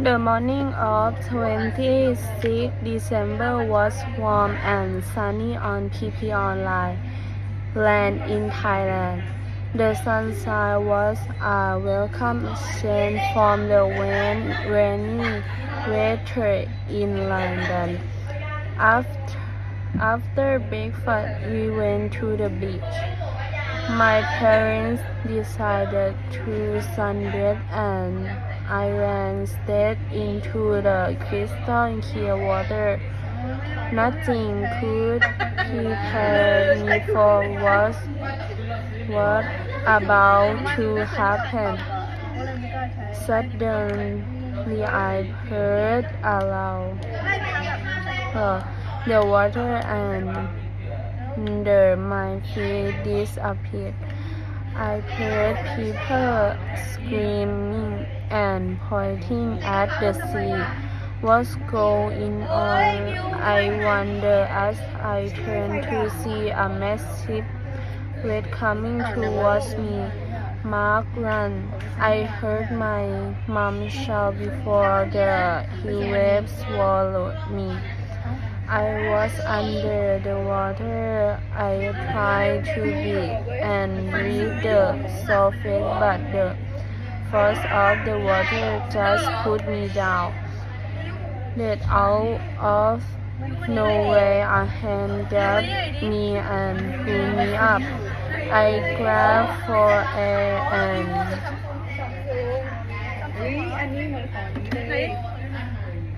The morning of 26 December was warm and sunny on PP Online land in Thailand. The sunshine was a welcome change from the rainy weather in London. After breakfast, we went to the beach. My parents decided to sunbathe and I ran straight into the crystal clear water. Nothing could prepare me for what about to happen. Suddenly I heard aloud. The water and under my feet disappeared. I heard people screaming and pointing at the sea. What's going on? I wondered as I turned to see a massive wave coming towards me. Mark, run! I heard my mom shout before the waves swallowed me. I was under the water. I tried to breathe and reach the surface, but the force of the water just put me down. Then out of nowhere, a hand grabbed me and pulled me up. I grabbed for air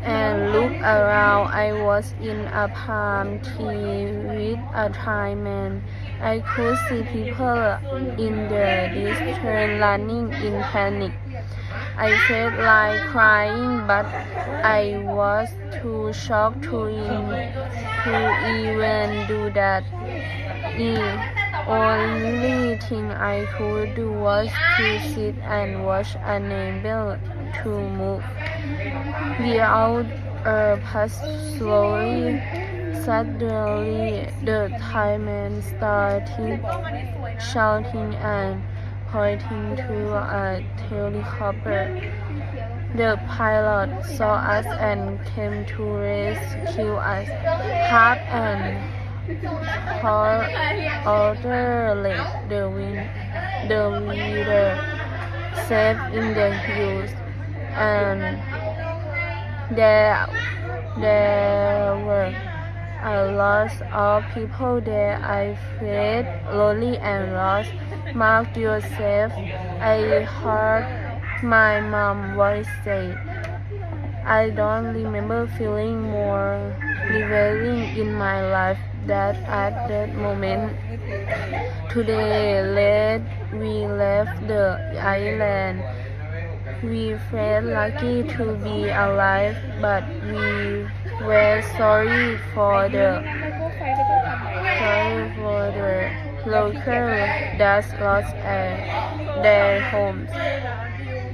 and looked around. I was in a palm tree with a Thai man. I could see people in the distance running in panic. I felt like crying, but I was too shocked to even do that. The only thing I could do was to sit and watch, unable to move. Without a pass slowly, suddenly the Thai man started shouting and pointing to a helicopter. The pilot saw us and came to rescue us. Half an hour later, the leader safe in the hills, and there were a lot of people there. I felt lonely and lost. Mark yourself, I heard my mom voice say. I don't remember feeling more liberating in my life than at that moment. Today, we left the island. We felt lucky to be alive, but we were sorry for the local that lost their homes.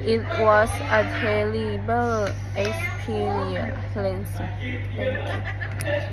It was a terrible experience. Thank you.